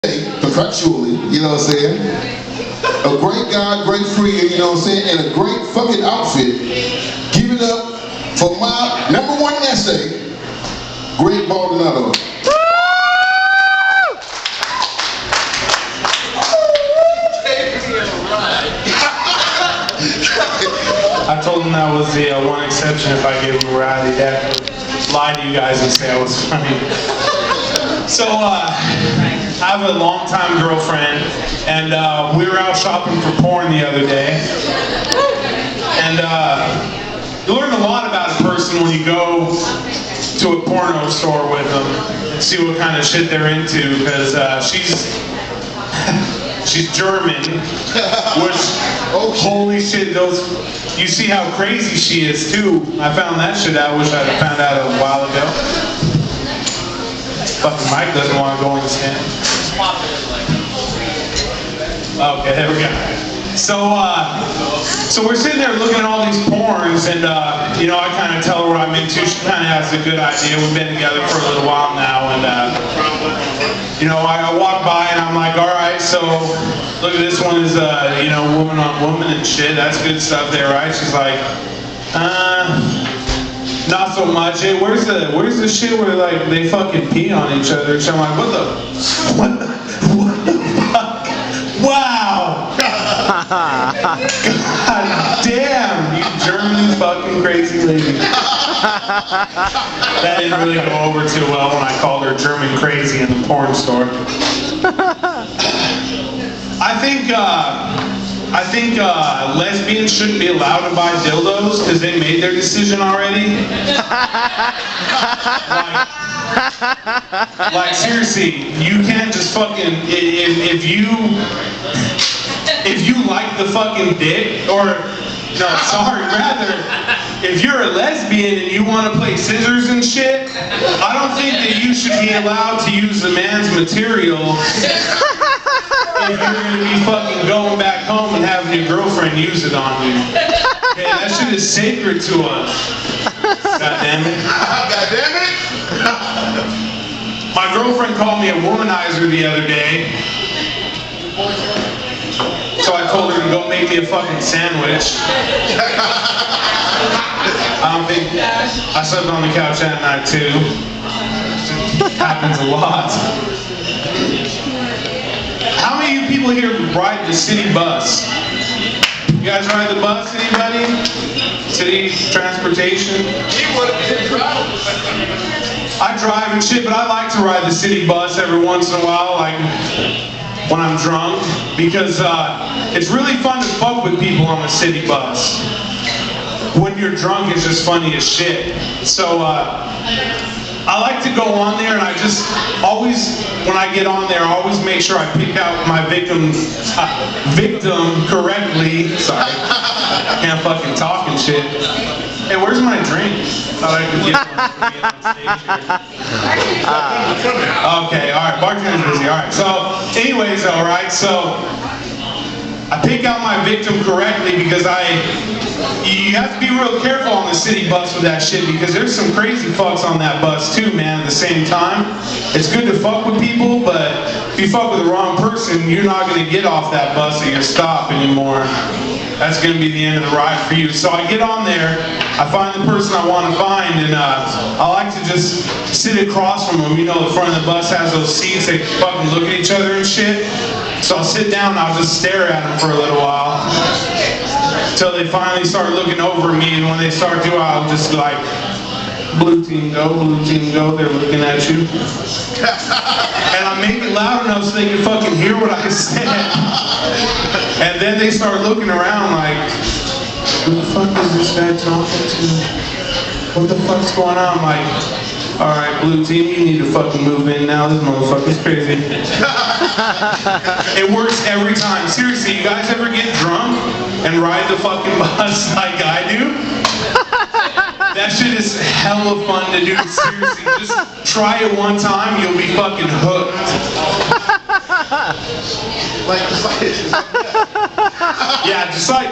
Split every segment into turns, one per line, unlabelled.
Contractually, you know what I'm saying? A great guy, great freak, you know what I'm saying? And a great fucking outfit. Give it up for my #1 essay, Great Baldonado.
I told him that was the one exception if I gave him a ride. He'd have to lie to you guys and say I was funny. So, I have a longtime girlfriend, and we were out shopping for porn the other day. And you learn a lot about a person when you go to a porno store with them and see what kind of shit they're into, because she's German, which, holy shit, you see how crazy she is too. I found that shit out. I wish I'd have found out a while ago. Fucking Mike doesn't want to go in the stand. Okay, there we go. So we're sitting there looking at all these porns, and you know, I kind of tell her what I'm into. She kind of has a good idea. We've been together for a little while now, and you know, I walk by and I'm like, all right, so look at this one is you know, woman on woman and shit. That's good stuff there, right? She's like, not so much. Hey, where's the shit where like they fucking pee on each other? So I'm like, what the fuck? Wow! God damn, you German fucking crazy lady. That didn't really go over too well when I called her German crazy in the porn store. I think lesbians shouldn't be allowed to buy dildos because they made their decision already. Like seriously, you can't just fucking if you like the fucking dick, or no, sorry, rather, if you're a lesbian and you want to play scissors and shit, I don't think that you should be allowed to use the man's material if you're going to be fucking going back home and having your girlfriend use it on you. Okay, that shit is sacred to us. God damn it.
God damn it!
My girlfriend called me a womanizer the other day. So I told her to go make me a fucking sandwich. I don't think I slept on the couch that night too. It happens a lot. How many of you people here ride the city bus? You guys ride the bus, anybody? City transportation? I drive and shit, but I like to ride the city bus every once in a while, like when I'm drunk, because it's really fun to fuck with people on the city bus. When you're drunk, it's just funny as shit. So I like to go on there, and I just always, when I get on there, I always make sure I pick out my victim correctly. Sorry, can't fucking talk and shit. Hey, where's my drink? Thought I could get one on stage here. Okay, alright, bartender's busy. Alright, so, anyways, alright, so I pick out my victim correctly because you have to be real careful on the city bus with that shit, because there's some crazy fucks on that bus too, man, at the same time. It's good to fuck with people, but if you fuck with the wrong person, you're not going to get off that bus at your stop anymore. That's going to be the end of the ride for you. So I get on there, I find the person I want to find, and I like to just sit across from them. You know, the front of the bus has those seats, they fucking look at each other and shit. So I'll sit down and I'll just stare at them for a little while until they finally start looking over me, and when they start to, I'll just like, blue team go, they're looking at you. And I make it loud enough so they can fucking hear what I said. And then they start looking around like, who the fuck is this guy talking to? What the fuck's going on? I'm like, alright, blue team, you need to fucking move in now. This motherfucker's crazy. It works every time. Seriously, you guys ever get drunk and ride the fucking bus like I do? That shit is hella fun to do. Seriously, just try it one time, you'll be fucking hooked. Yeah, just like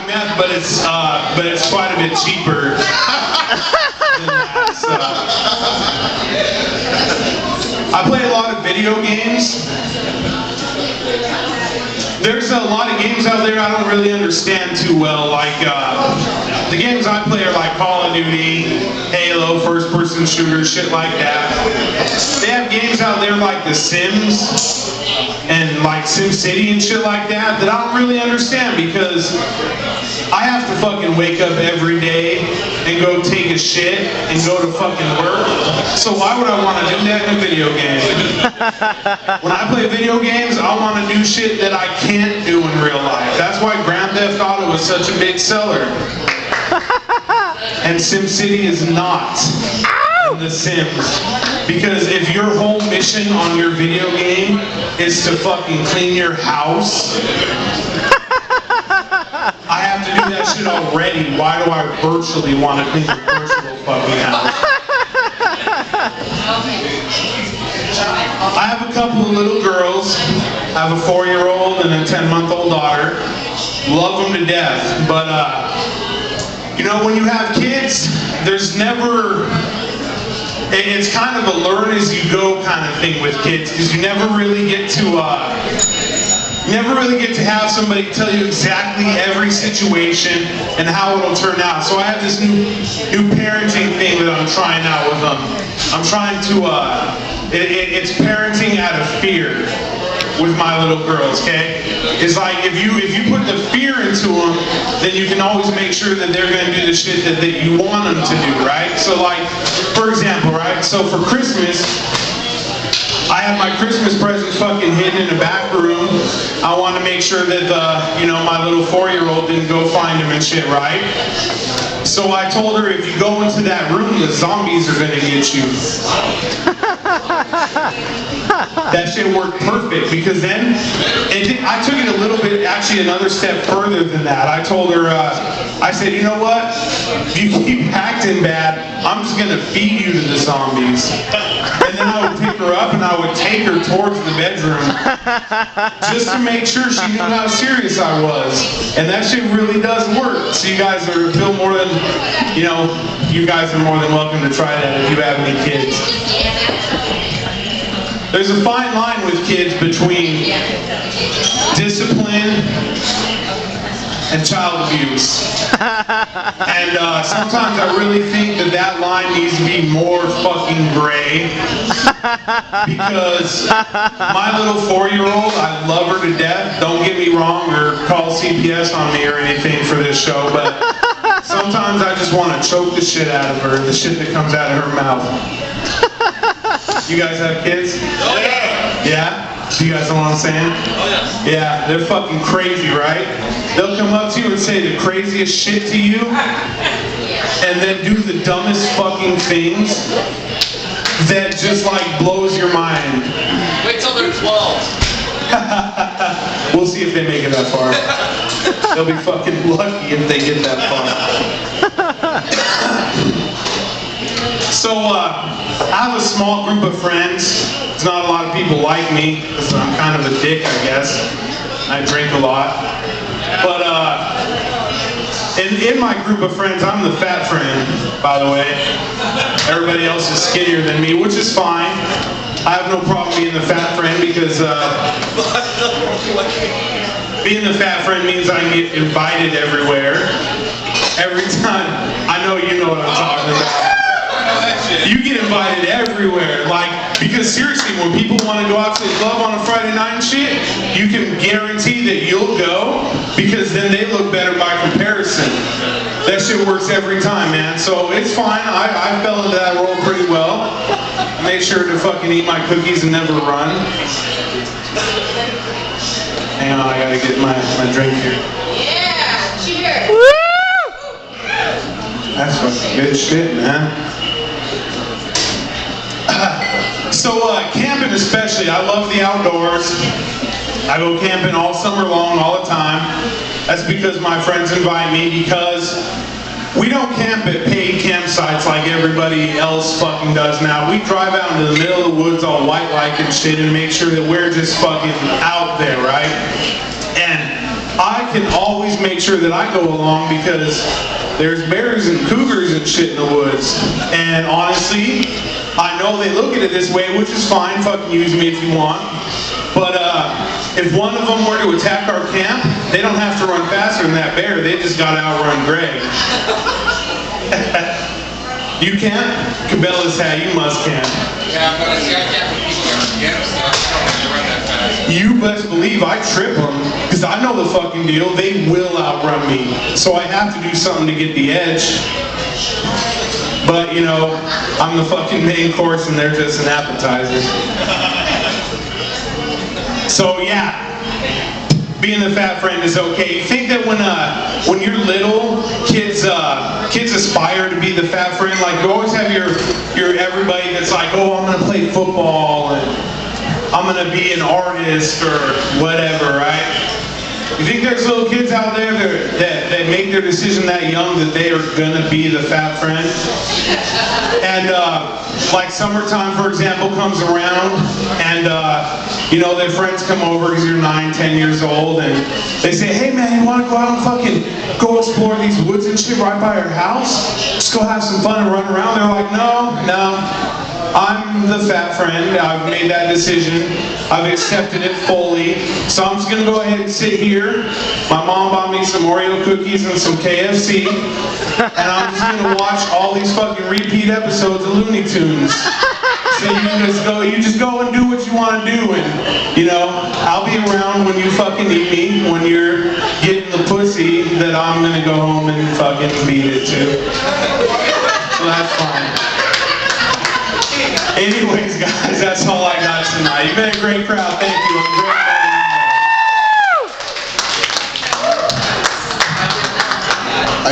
meth, but it's quite a bit cheaper than that. So. I play a lot of video games. There's a lot of games out there I don't really understand too well. Like, the games I play are like Call of Duty, Halo, first-person shooters, shit like that. They have games out there like The Sims and like SimCity and shit like that that I don't really understand because I have to fucking wake up every day and go take a shit and go to fucking work. So why would I want to do that in a video game? When I play video games, I want to do shit that I can't do in real life. That's why Grand Theft Auto was such a big seller. And SimCity is not in The Sims. Because if your whole mission on your video game is to fucking clean your house, I have to do that shit already. Why do I virtually want to clean the virtual fucking house? I have a couple of little girls. I have a 4-year-old and a 10-month-old daughter. Love them to death. But, you know, when you have kids, there's never... It's kind of a learn as you go kind of thing with kids, because you never really get to have somebody tell you exactly every situation and how it'll turn out. So I have this new parenting thing that I'm trying out with them. I'm trying to it's parenting out of fear with my little girls, okay? It's like if you put the fear into them, then you can always make sure that they're gonna do the shit that you want them to do, right? So like, for example, right? So for Christmas, I have my Christmas presents fucking hidden in the back room. I want to make sure that my little 4-year-old didn't go find them and shit, right? So I told her, if you go into that room, the zombies are gonna get you. That shit worked perfect, because then I took it a little bit, actually another step further than that. I told her, I said, you know what? If you keep acting bad, I'm just gonna feed you to the zombies. And then I would pick her up and I would take her towards the bedroom just to make sure she knew how serious I was. And that shit really does work. So you guys are you guys are more than welcome to try that if you have any kids. There's a fine line with kids between discipline and child abuse. And sometimes I really think that line needs to be more fucking gray. Because my little 4-year-old, I love her to death. Don't get me wrong or call CPS on me or anything for this show, but sometimes I just want to choke the shit out of her, the shit that comes out of her mouth. You guys have kids?
Oh yeah!
Yeah? You guys know what I'm saying?
Oh yeah.
Yeah, they're fucking crazy, right? They'll come up to you and say the craziest shit to you, and then do the dumbest fucking things that just like blows your mind.
Wait till they're 12.
We'll see if they make it that far. They'll be fucking lucky if they get that far. So, I have a small group of friends. It's not a lot of people like me, because I'm kind of a dick, I guess. I drink a lot. But, in my group of friends, I'm the fat friend, by the way. Everybody else is skinnier than me, which is fine. I have no problem being the fat friend, because, being the fat friend means I get invited everywhere. Every time. I know you know what I'm talking about. You get invited everywhere, like, because seriously, when people want to go out to the club on a Friday night and shit, you can guarantee that you'll go, because then they look better by comparison. That shit works every time, man, so it's fine. I fell into that role pretty well. I made sure to fucking eat my cookies and never run. Hang on, I gotta get my drink here.
Yeah, cheers.
That's fucking good shit, man. So camping especially, I love the outdoors. I go camping all summer long, all the time. That's because my friends invite me, because we don't camp at paid campsites like everybody else fucking does now. We drive out into the middle of the woods all white-like and shit and make sure that we're just fucking out there, right? And I can always make sure that I go along, because there's bears and cougars and shit in the woods. And honestly, I know they look at it this way, which is fine. Fucking use me if you want. But if one of them were to attack our camp, they don't have to run faster than that bear. They just got to outrun Greg. You can't? Cabela's hat, you must can.
Yeah, but I can't compete against them, so I don't run that fast.
You best believe I trip them, because I know the fucking deal. They will outrun me. So I have to do something to get the edge. But, you know, I'm the fucking main course and they're just an appetizer. So, yeah. Being the fat friend is okay. You think that when you're little, kids aspire to be the fat friend? Like, you always have your everybody that's like, oh, I'm gonna play football and I'm gonna be an artist or whatever, right? You think there's little kids out there that make their decision that young that they are gonna be the fat friend? And like summertime, for example, comes around and you know, their friends come over because you're 9, 10 years old and they say, hey man, you want to go out and fucking go explore these woods and shit right by our house? Just go have some fun and run around. They're like, no, I'm the fat friend. I've made that decision. I've accepted it fully. So I'm just going to go ahead and sit here. My mom bought me some Oreo cookies and some KFC. And I'm just going to watch all these fucking repeat episodes of Looney Tunes. So you just go and do what you want to do. And, you know, I'll be around when you fucking need me. When you're getting the pussy that I'm going to go home and fucking beat it to. So that's fine. Anyways, guys, that's all I got tonight. You've been a great crowd. Thank you. I'm great.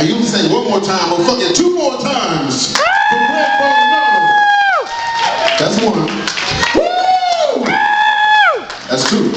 You can say one more time, or fucking 2 more times. For Greg Baldonado. That's one. Woo! That's 2.